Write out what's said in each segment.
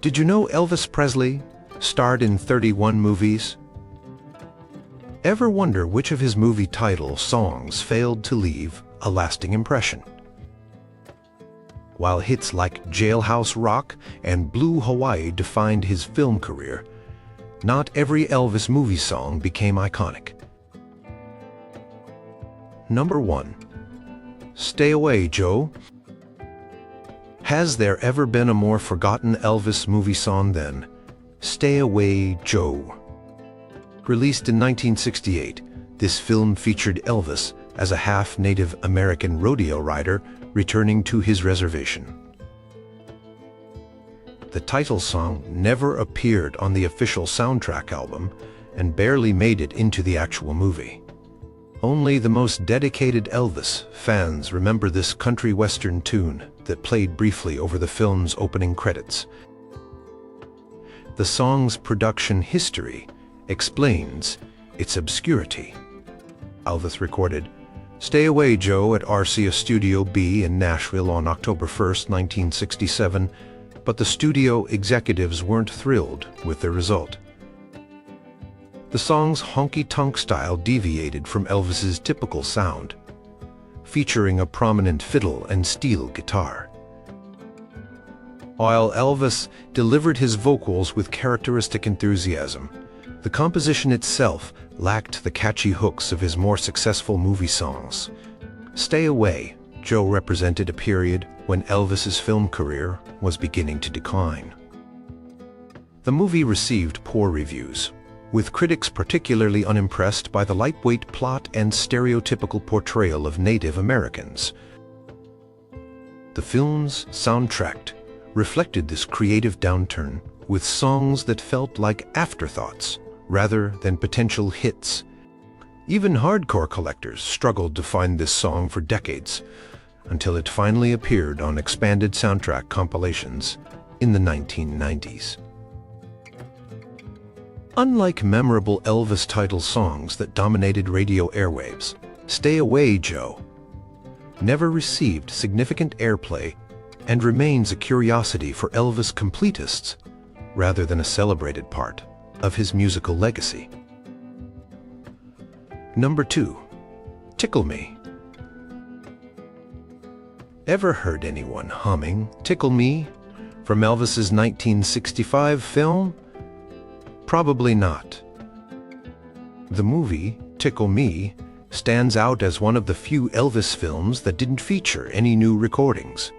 Did you know Elvis Presley starred in 31 movies? Ever wonder which of his movie title songs failed to leave a lasting impression? While hits like Jailhouse Rock and Blue Hawaii defined his film career, not every Elvis movie song became iconic. Number 1. Stay Away, Joe. Has there ever been a more forgotten Elvis movie song than Stay Away, Joe? Released in 1968, this film featured Elvis as a half-Native American rodeo rider returning to his reservation. The title song never appeared on the official soundtrack album and barely made it into the actual movie. Only the most dedicated Elvis fans remember this country western tune that played briefly over the film's opening credits. The song's production history explains its obscurity. Elvis recorded Stay Away, Joe at RCA Studio B in Nashville on October 1, 1967, but the studio executives weren't thrilled with the result. The song's honky-tonk style deviated from Elvis's typical sound, featuring a prominent fiddle and steel guitar. While Elvis delivered his vocals with characteristic enthusiasm, the composition itself lacked the catchy hooks of his more successful movie songs. Stay Away, Joe represented a period when Elvis's film career was beginning to decline. The movie received poor reviews, with critics particularly unimpressed by the lightweight plot and stereotypical portrayal of Native Americans. The film's soundtrack reflected this creative downturn with songs that felt like afterthoughts rather than potential hits. Even hardcore collectors struggled to find this song for decades, until it finally appeared on expanded soundtrack compilations in the 1990s. Unlike memorable Elvis title songs that dominated radio airwaves, Stay Away, Joe never received significant airplay and remains a curiosity for Elvis completists rather than a celebrated part of his musical legacy. Number 2. Tickle Me. Ever heard anyone humming Tickle Me from Elvis's 1965 film? Probably not. The movie, Tickle Me, stands out as one of the few Elvis films that didn't feature any new recordings.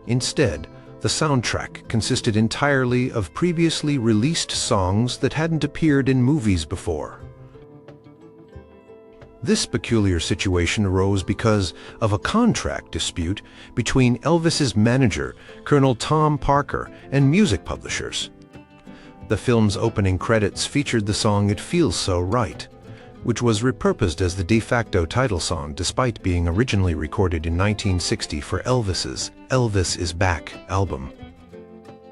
Instead, the soundtrack consisted entirely of previously released songs that hadn't appeared in movies before. This peculiar situation arose because of a contract dispute between Elvis's manager, Colonel Tom Parker, and music publishers. The film's opening credits featured the song It Feels So Right, which was repurposed as the de facto title song despite being originally recorded in 1960 for Elvis's Elvis Is Back album.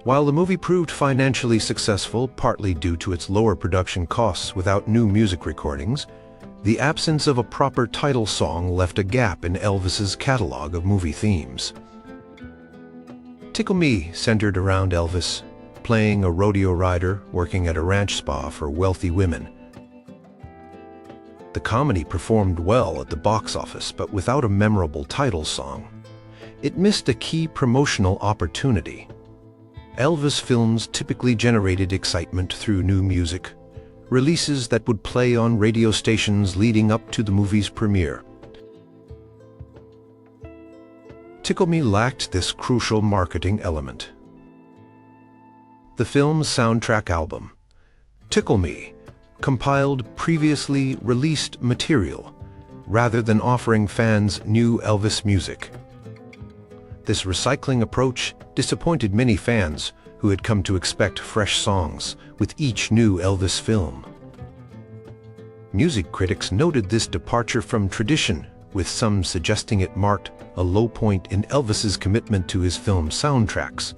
While the movie proved financially successful, partly due to its lower production costs without new music recordings, the absence of a proper title song left a gap in Elvis's catalog of movie themes. Tickle Me centered around Elvis, playing a rodeo rider working at a ranch spa for wealthy women. The comedy performed well at the box office, but without a memorable title song. It missed a key promotional opportunity. Elvis films typically generated excitement through new music, releases that would play on radio stations leading up to the movie's premiere. Tickle Me lacked this crucial marketing element. The film's soundtrack album, Tickle Me, compiled previously released material rather than offering fans new Elvis music. This recycling approach disappointed many fans who had come to expect fresh songs with each new Elvis film. Music critics noted this departure from tradition, with some suggesting it marked a low point in Elvis's commitment to his film soundtracks.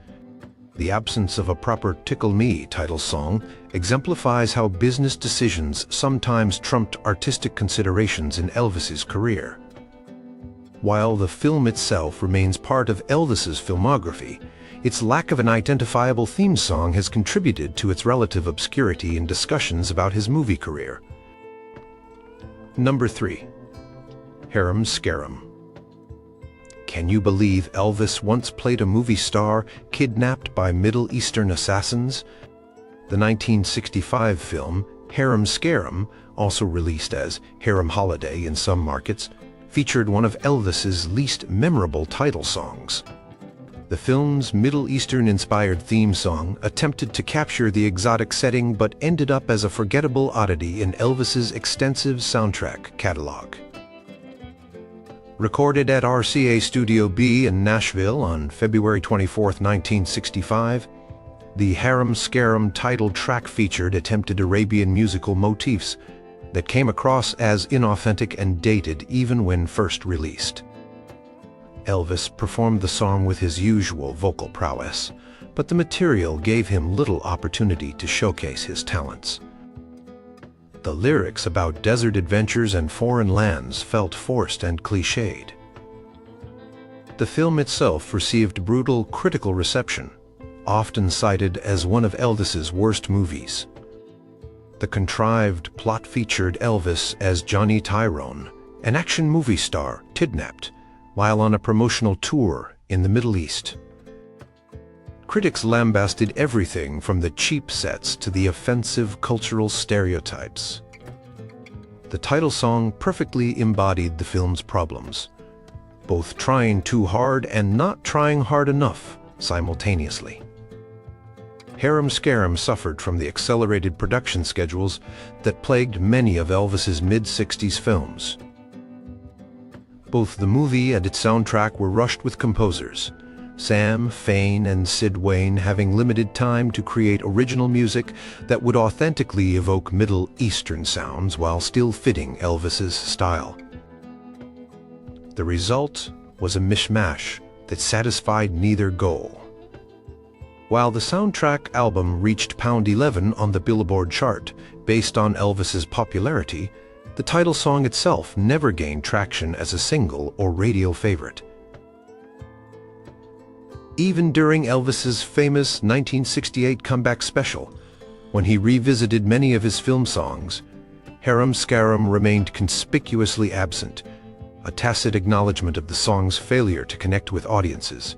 The absence of a proper Tickle Me title song exemplifies how business decisions sometimes trumped artistic considerations in Elvis's career. While the film itself remains part of Elvis's filmography, its lack of an identifiable theme song has contributed to its relative obscurity in discussions about his movie career. Number 3. Harum Scarum. Can you believe Elvis once played a movie star kidnapped by Middle Eastern assassins? The 1965 film Harum Scarum, also released as Harem Holiday in some markets, featured one of Elvis's least memorable title songs. The film's Middle Eastern-inspired theme song attempted to capture the exotic setting but ended up as a forgettable oddity in Elvis's extensive soundtrack catalog. Recorded at RCA Studio B in Nashville on February 24, 1965, the Harum Scarum title track featured attempted Arabian musical motifs that came across as inauthentic and dated even when first released. Elvis performed the song with his usual vocal prowess, but the material gave him little opportunity to showcase his talents. The lyrics about desert adventures and foreign lands felt forced and cliched. The film itself received brutal critical reception, often cited as one of Elvis's worst movies. The contrived plot featured Elvis as Johnny Tyrone, an action movie star kidnapped while on a promotional tour in the Middle East. Critics lambasted everything from the cheap sets to the offensive cultural stereotypes. The title song perfectly embodied the film's problems, both trying too hard and not trying hard enough simultaneously. Harum Scarum suffered from the accelerated production schedules that plagued many of Elvis's mid-60s films. Both the movie and its soundtrack were rushed with composers, Sam, Fain, and Sid Wayne having limited time to create original music that would authentically evoke Middle Eastern sounds while still fitting Elvis's style. The result was a mishmash that satisfied neither goal. While the soundtrack album reached pound 11 on the Billboard chart based on Elvis's popularity, the title song itself never gained traction as a single or radio favorite. Even during Elvis's famous 1968 comeback special, when he revisited many of his film songs, Harum Scarum remained conspicuously absent, a tacit acknowledgement of the song's failure to connect with audiences.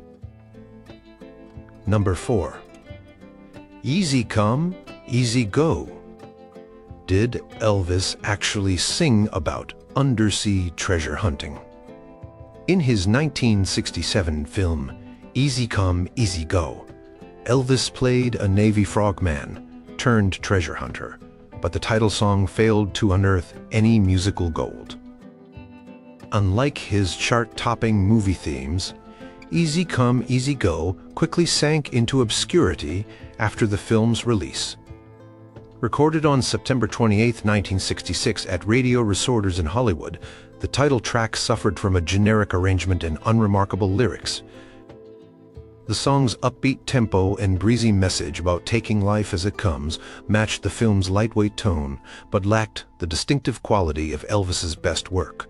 Number 4. Easy Come, Easy Go. Did Elvis actually sing about undersea treasure hunting? In his 1967 film, Easy Come, Easy Go, Elvis played a Navy frogman turned treasure hunter, but the title song failed to unearth any musical gold. Unlike his chart-topping movie themes, Easy Come, Easy Go quickly sank into obscurity after the film's release. Recorded on September 28, 1966 at Radio Resorters in Hollywood, the title track suffered from a generic arrangement and unremarkable lyrics. The song's upbeat tempo and breezy message about taking life as it comes matched the film's lightweight tone, but lacked the distinctive quality of Elvis's best work.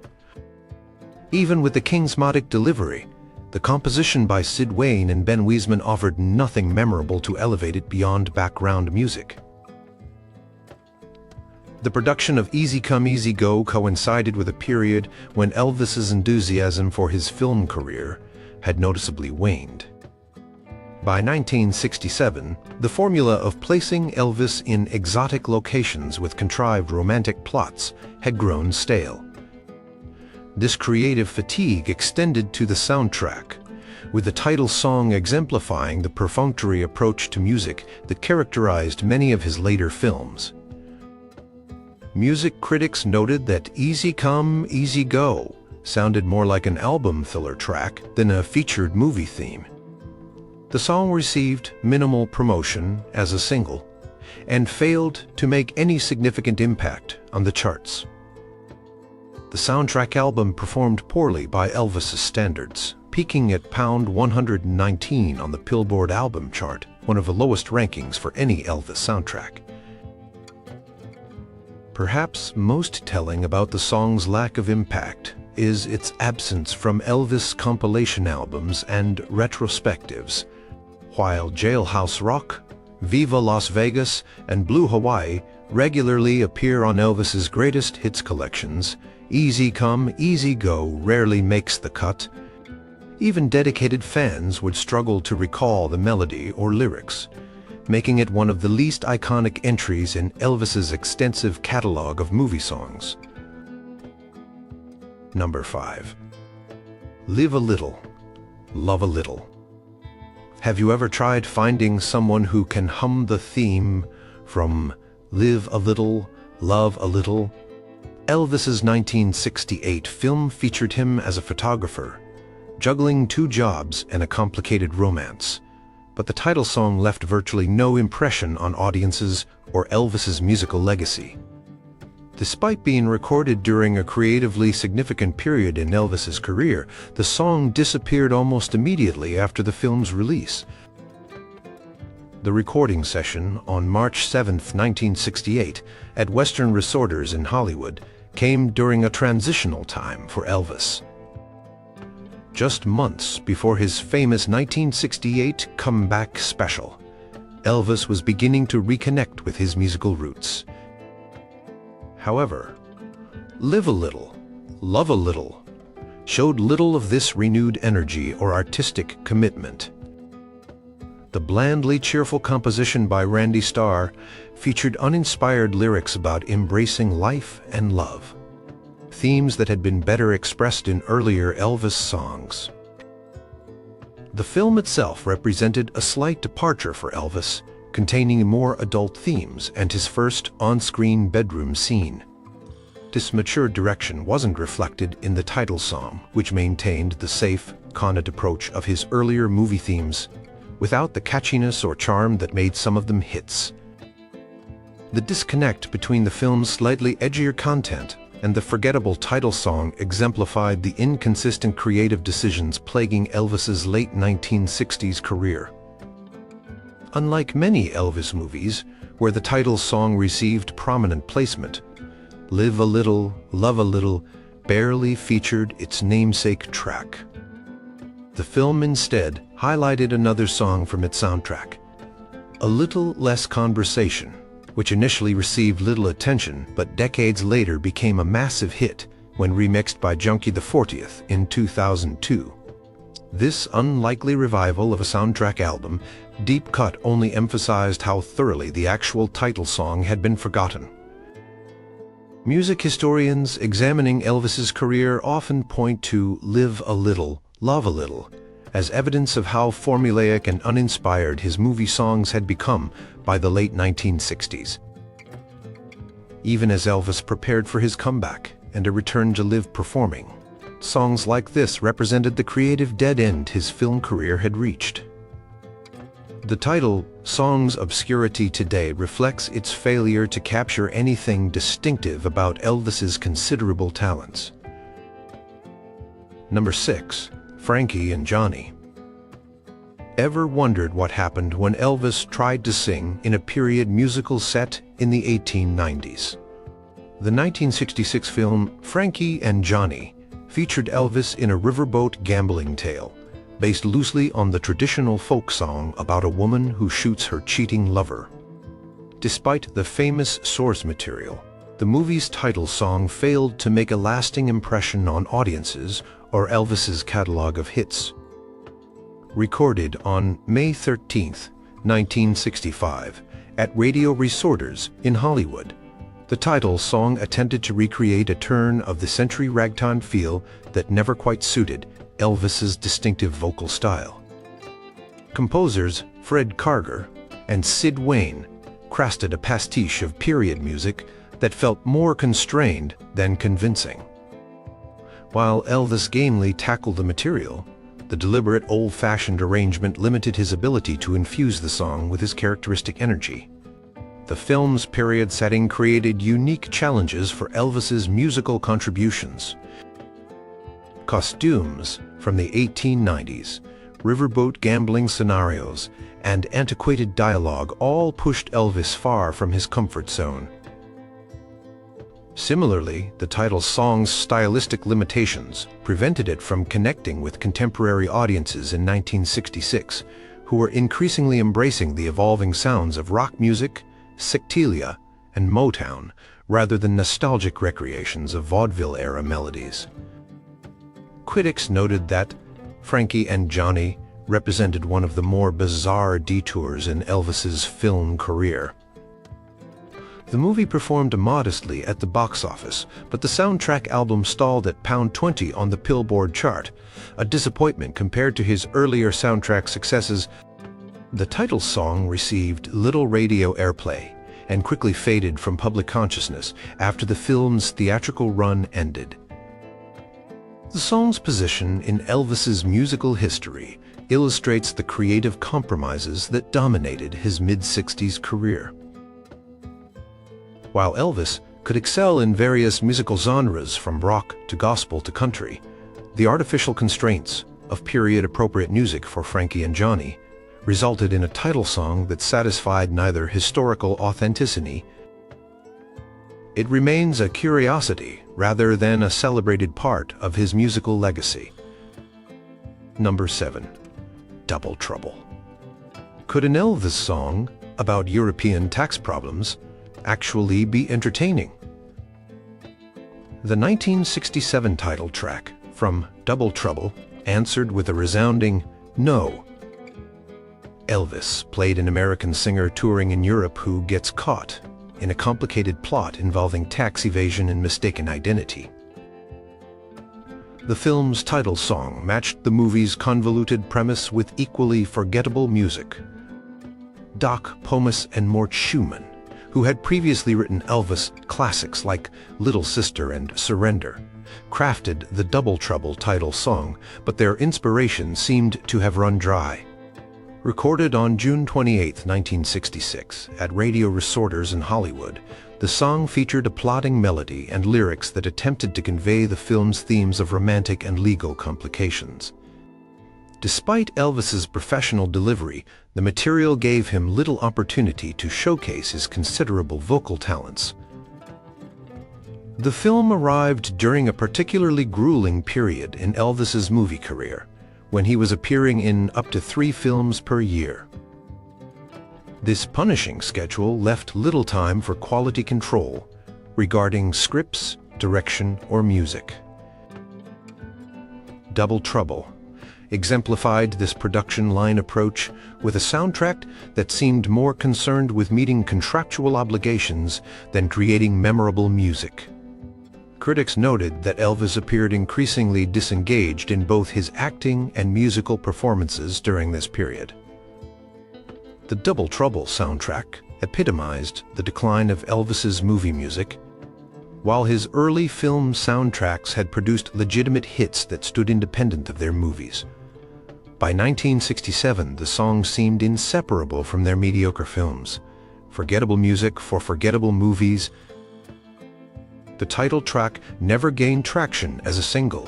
Even with the Kingsmodic delivery, the composition by Sid Wayne and Ben Wiesman offered nothing memorable to elevate it beyond background music. The production of Easy Come, Easy Go coincided with a period when Elvis's enthusiasm for his film career had noticeably waned. By 1967, the formula of placing Elvis in exotic locations with contrived romantic plots had grown stale. This creative fatigue extended to the soundtrack, with the title song exemplifying the perfunctory approach to music that characterized many of his later films. Music critics noted that Easy Come, Easy Go sounded more like an album filler track than a featured movie theme. The song received minimal promotion as a single and failed to make any significant impact on the charts. The soundtrack album performed poorly by Elvis's standards, peaking at pound 119 on the Billboard album chart, one of the lowest rankings for any Elvis soundtrack. Perhaps most telling about the song's lack of impact is its absence from Elvis compilation albums and retrospectives, while Jailhouse Rock, Viva Las Vegas, and Blue Hawaii regularly appear on Elvis's greatest hits collections, Easy Come, Easy Go rarely makes the cut. Even dedicated fans would struggle to recall the melody or lyrics, making it one of the least iconic entries in Elvis's extensive catalog of movie songs. Number 5. Live a Little, Love a Little. Have you ever tried finding someone who can hum the theme from Live a Little, Love a Little? Elvis's 1968 film featured him as a photographer, juggling 2 jobs and a complicated romance. But the title song left virtually no impression on audiences or Elvis's musical legacy. Despite being recorded during a creatively significant period in Elvis's career, the song disappeared almost immediately after the film's release. The recording session on March 7, 1968, at Western Resorters in Hollywood, came during a transitional time for Elvis. Just months before his famous 1968 comeback special, Elvis was beginning to reconnect with his musical roots. However, Live a Little, Love a Little showed little of this renewed energy or artistic commitment. The blandly cheerful composition by Randy Starr featured uninspired lyrics about embracing life and love, themes that had been better expressed in earlier Elvis songs. The film itself represented a slight departure for Elvis, containing more adult themes and his first on-screen bedroom scene. This mature direction wasn't reflected in the title song, which maintained the safe, content approach of his earlier movie themes, without the catchiness or charm that made some of them hits. The disconnect between the film's slightly edgier content and the forgettable title song exemplified the inconsistent creative decisions plaguing Elvis's late 1960s career. Unlike many Elvis movies, where the title song received prominent placement, Live a Little, Love a Little barely featured its namesake track. The film instead highlighted another song from its soundtrack, A Little Less Conversation, which initially received little attention but decades later became a massive hit when remixed by Junkie the 40th in 2002. This unlikely revival of a soundtrack album, deep cut, only emphasized how thoroughly the actual title song had been forgotten. Music historians examining Elvis's career often point to Live a Little, Love a Little as evidence of how formulaic and uninspired his movie songs had become by the late 1960s. Even as Elvis prepared for his comeback and a return to live performing, songs like this represented the creative dead end his film career had reached. The title, Song's obscurity today, reflects its failure to capture anything distinctive about Elvis's considerable talents. Number 6. Frankie and Johnny. Ever wondered what happened when Elvis tried to sing in a period musical set in the 1890s? The 1966 film Frankie and Johnny featured Elvis in a riverboat gambling tale, based loosely on the traditional folk song about a woman who shoots her cheating lover. Despite the famous source material, the movie's title song failed to make a lasting impression on audiences or Elvis's catalog of hits. Recorded on May 13, 1965, at Radio Resorters in Hollywood, the title song attempted to recreate a turn-of-the-century ragtime feel that never quite suited Elvis's distinctive vocal style. Composers Fred Karger and Sid Wayne crafted a pastiche of period music that felt more constrained than convincing. While Elvis gamely tackled the material, the deliberate old-fashioned arrangement limited his ability to infuse the song with his characteristic energy. The film's period setting created unique challenges for Elvis's musical contributions. Costumes from the 1890s, riverboat gambling scenarios, and antiquated dialogue all pushed Elvis far from his comfort zone. Similarly, the title song's stylistic limitations prevented it from connecting with contemporary audiences in 1966, who were increasingly embracing the evolving sounds of rock music, psychedelia, and Motown, rather than nostalgic recreations of vaudeville-era melodies. Critics noted that Frankie and Johnny represented one of the more bizarre detours in Elvis's film career. The movie performed modestly at the box office, but the soundtrack album stalled at £20 on the Billboard chart, a disappointment compared to his earlier soundtrack successes. The title song received little radio airplay and quickly faded from public consciousness after the film's theatrical run ended. The song's position in Elvis's musical history illustrates the creative compromises that dominated his mid-60s career. While Elvis could excel in various musical genres from rock to gospel to country, the artificial constraints of period-appropriate music for Frankie and Johnny resulted in a title song that satisfied neither historical authenticity. It remains a curiosity rather than a celebrated part of his musical legacy. Number 7. Double Trouble. Could an Elvis song about European tax problems actually be entertaining? The 1967 title track from Double Trouble answered with a resounding no. Elvis played an American singer touring in Europe who gets caught in a complicated plot involving tax evasion and mistaken identity. The film's title song matched the movie's convoluted premise with equally forgettable music. Doc Pomus and Mort Schumann, who had previously written Elvis classics like Little Sister and Surrender, crafted the Double Trouble title song, but their inspiration seemed to have run dry. Recorded on June 28, 1966, at radio resorters in Hollywood, the song featured a plodding melody and lyrics that attempted to convey the film's themes of romantic and legal complications. Despite Elvis's professional delivery, the material gave him little opportunity to showcase his considerable vocal talents. The film arrived during a particularly grueling period in Elvis's movie career, when he was appearing in up to 3 films per year. This punishing schedule left little time for quality control regarding scripts, direction, or music. Double Trouble exemplified this production line approach with a soundtrack that seemed more concerned with meeting contractual obligations than creating memorable music. Critics noted that Elvis appeared increasingly disengaged in both his acting and musical performances during this period. The Double Trouble soundtrack epitomized the decline of Elvis's movie music, while his early film soundtracks had produced legitimate hits that stood independent of their movies. By 1967, the songs seemed inseparable from their mediocre films. Forgettable music for forgettable movies. The title track never gained traction as a single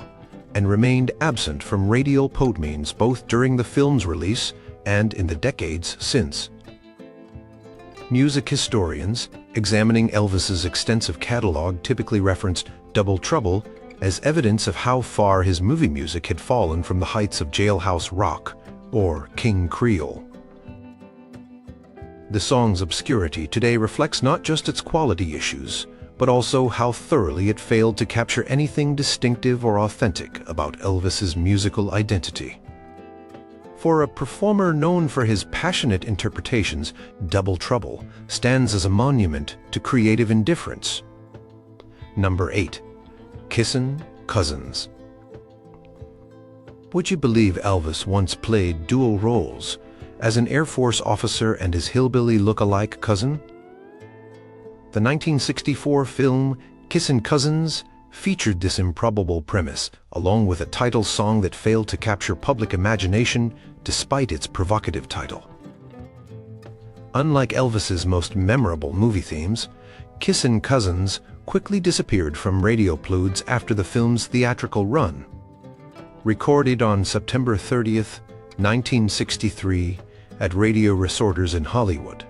and remained absent from radial podmeans both during the film's release and in the decades since. Music historians examining Elvis's extensive catalog typically referenced Double Trouble as evidence of how far his movie music had fallen from the heights of jailhouse rock or King Creole. The song's obscurity today reflects not just its quality issues, but also how thoroughly it failed to capture anything distinctive or authentic about Elvis's musical identity. For a performer known for his passionate interpretations, Double Trouble stands as a monument to creative indifference. Number 8. Kissin' Cousins. Would you believe Elvis once played dual roles as an Air Force officer and his hillbilly look-alike cousin? The 1964 film Kissin' Cousins featured this improbable premise, along with a title song that failed to capture public imagination despite its provocative title. Unlike Elvis's most memorable movie themes, Kissin' Cousins quickly disappeared from radio plugs after the film's theatrical run. Recorded on September 30th, 1963, at radio resorters in Hollywood,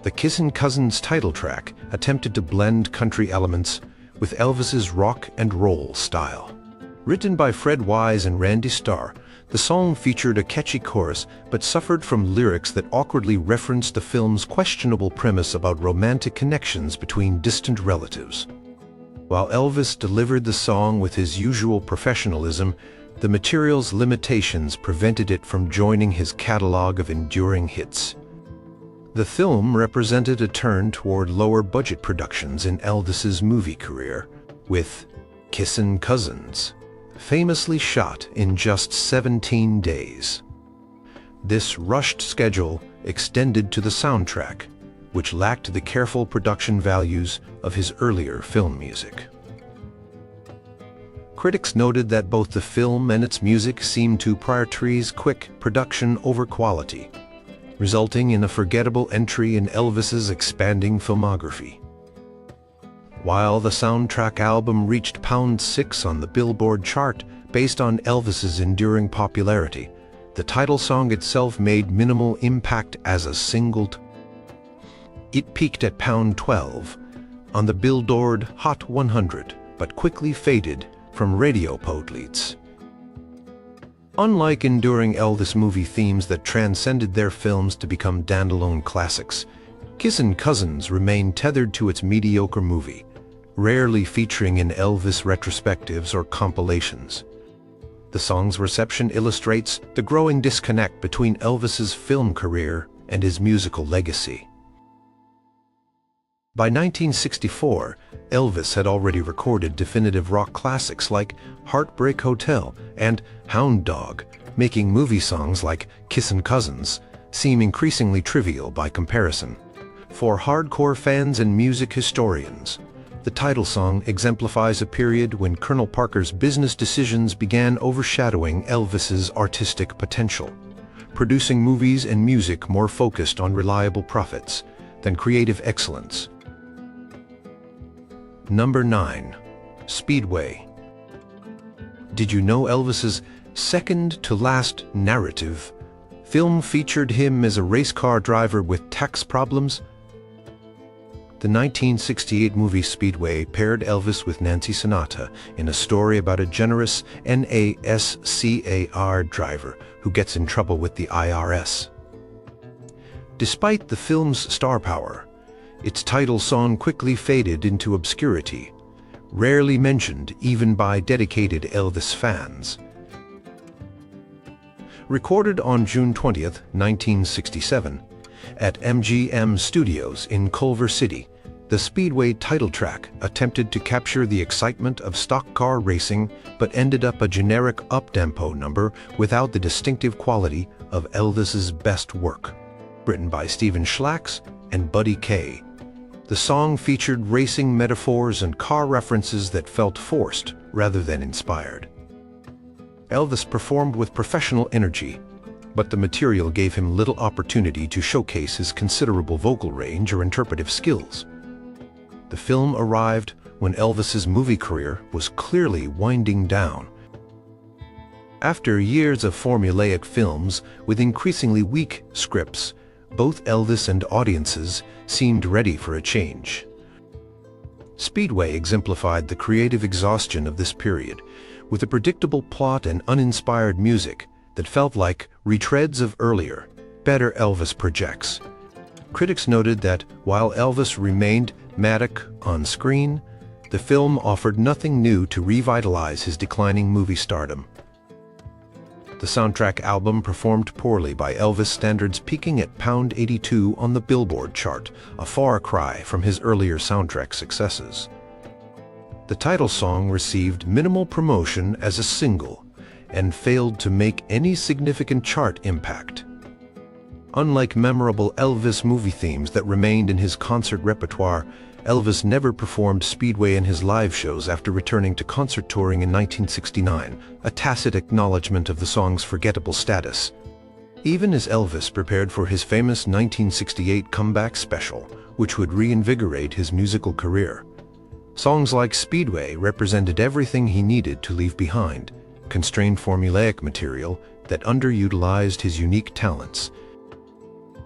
the Kissin' Cousins title track attempted to blend country elements with Elvis's rock and roll style. Written by Fred Wise and Randy Starr, The song featured a catchy chorus, but suffered from lyrics that awkwardly referenced the film's questionable premise about romantic connections between distant relatives. While Elvis delivered the song with his usual professionalism, the material's limitations prevented it from joining his catalog of enduring hits. The film represented a turn toward lower-budget productions in Elvis's movie career, with Kissin' Cousins famously shot in just 17 days. This rushed schedule extended to the soundtrack, which lacked the careful production values of his earlier film music. Critics noted that both the film and its music seemed to prioritize quick production over quality, resulting in a forgettable entry in Elvis's expanding filmography. While the soundtrack album reached #6 on the Billboard chart based on Elvis's enduring popularity, the title song itself made minimal impact as a single. It peaked at #12 on the Billboard Hot 100, but quickly faded from radio playlists. Unlike enduring Elvis movie themes that transcended their films to become standalone classics, Kissin' Cousins remained tethered to its mediocre movie, rarely featuring in Elvis retrospectives or compilations. The song's reception illustrates the growing disconnect between Elvis's film career and his musical legacy. By 1964, Elvis had already recorded definitive rock classics like Heartbreak Hotel and Hound Dog, making movie songs like Kissin' Cousins seem increasingly trivial by comparison. For hardcore fans and music historians, the title song exemplifies a period when Colonel Parker's business decisions began overshadowing Elvis's artistic potential, producing movies and music more focused on reliable profits than creative excellence. Number 9. Speedway. Did you know Elvis's second-to-last narrative film featured him as a race car driver with tax problems? The 1968 movie Speedway paired Elvis with Nancy Sinatra in a story about a generous NASCAR driver who gets in trouble with the IRS. Despite the film's star power, its title song quickly faded into obscurity, rarely mentioned even by dedicated Elvis fans. Recorded on June 20, 1967, at MGM Studios in Culver City, the Speedway title track attempted to capture the excitement of stock car racing but ended up a generic up-tempo number without the distinctive quality of Elvis's best work. Written by Stephen Schlax and Buddy Kaye, the song featured racing metaphors and car references that felt forced rather than inspired. Elvis performed with professional energy, but the material gave him little opportunity to showcase his considerable vocal range or interpretive skills. The film arrived when Elvis's movie career was clearly winding down. After years of formulaic films with increasingly weak scripts, both Elvis and audiences seemed ready for a change. Speedway exemplified the creative exhaustion of this period, with a predictable plot and uninspired music that felt like retreads of earlier, better Elvis projects. Critics noted that while Elvis remained matic on screen, the film offered nothing new to revitalize his declining movie stardom. The soundtrack album performed poorly by Elvis standards, peaking at #82 on the Billboard chart, a far cry from his earlier soundtrack successes. The title song received minimal promotion as a single and failed to make any significant chart impact. Unlike memorable Elvis movie themes that remained in his concert repertoire, Elvis never performed Speedway in his live shows after returning to concert touring in 1969, a tacit acknowledgement of the song's forgettable status. Even as Elvis prepared for his famous 1968 comeback special, which would reinvigorate his musical career, songs like Speedway represented everything he needed to leave behind: constrained formulaic material that underutilized his unique talents.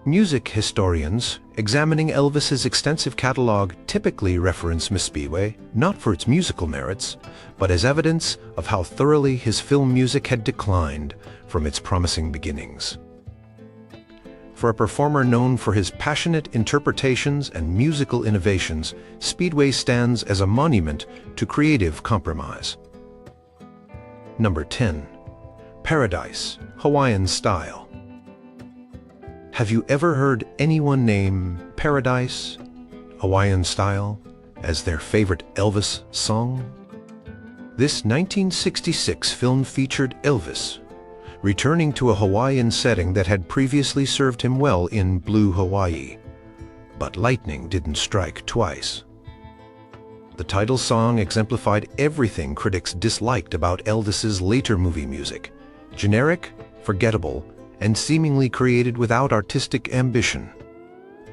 Music historians, examining Elvis's extensive catalog, typically reference Miss Speedway not for its musical merits, but as evidence of how thoroughly his film music had declined from its promising beginnings. For a performer known for his passionate interpretations and musical innovations, Speedway stands as a monument to creative compromise. Number 10. Paradise, Hawaiian Style. Have you ever heard anyone name Paradise, Hawaiian Style, as their favorite Elvis song? This 1966 film featured Elvis returning to a Hawaiian setting that had previously served him well in Blue Hawaii. But lightning didn't strike twice. The title song exemplified everything critics disliked about Elvis's later movie music: generic, forgettable, and seemingly created without artistic ambition.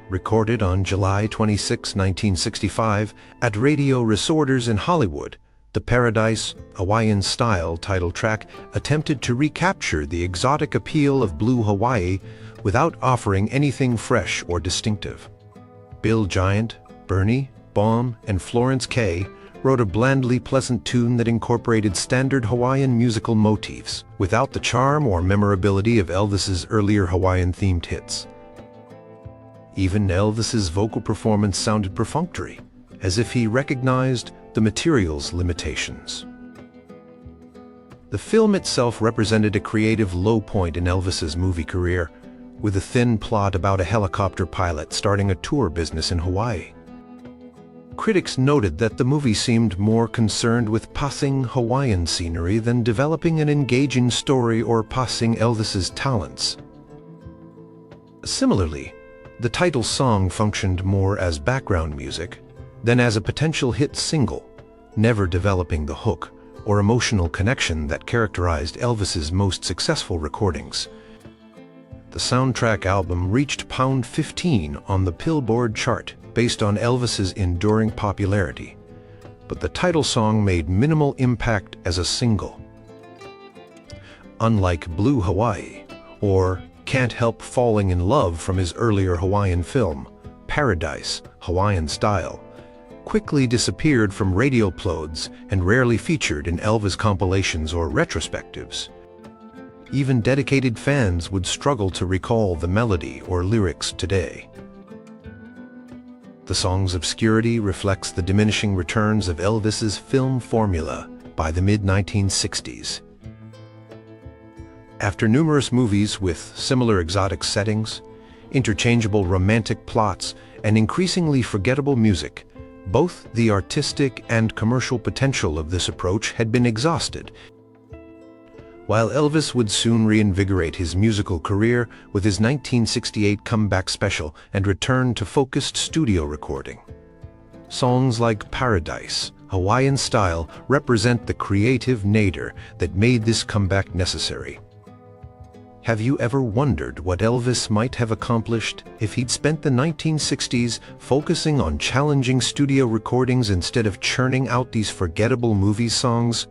Recorded on July 26, 1965, at Radio Resorters in Hollywood, the Paradise, Hawaiian Style title track attempted to recapture the exotic appeal of Blue Hawaii without offering anything fresh or distinctive. Bill Giant, Bernie, Baum, and Florence Kay wrote a blandly pleasant tune that incorporated standard Hawaiian musical motifs, without the charm or memorability of Elvis's earlier Hawaiian-themed hits. Even Elvis's vocal performance sounded perfunctory, as if he recognized the material's limitations. The film itself represented a creative low point in Elvis's movie career, with a thin plot about a helicopter pilot starting a tour business in Hawaii. Critics noted that the movie seemed more concerned with passing Hawaiian scenery than developing an engaging story or passing Elvis's talents. Similarly, the title song functioned more as background music than as a potential hit single, never developing the hook or emotional connection that characterized Elvis's most successful recordings. The soundtrack album reached pound 15 on the Billboard chart, based on Elvis's enduring popularity, but the title song made minimal impact as a single. Unlike Blue Hawaii, or Can't Help Falling in Love from his earlier Hawaiian film, Paradise, Hawaiian Style quickly disappeared from radio plods and rarely featured in Elvis compilations or retrospectives. Even dedicated fans would struggle to recall the melody or lyrics today. The song's obscurity reflects the diminishing returns of Elvis's film formula by the mid-1960s. After numerous movies with similar exotic settings, interchangeable romantic plots, and increasingly forgettable music, both the artistic and commercial potential of this approach had been exhausted. While Elvis would soon reinvigorate his musical career with his 1968 comeback special and return to focused studio recording. Songs like Paradise, Hawaiian Style represent the creative nadir that made this comeback necessary. Have you ever wondered what Elvis might have accomplished if he'd spent the 1960s focusing on challenging studio recordings instead of churning out these forgettable movie songs?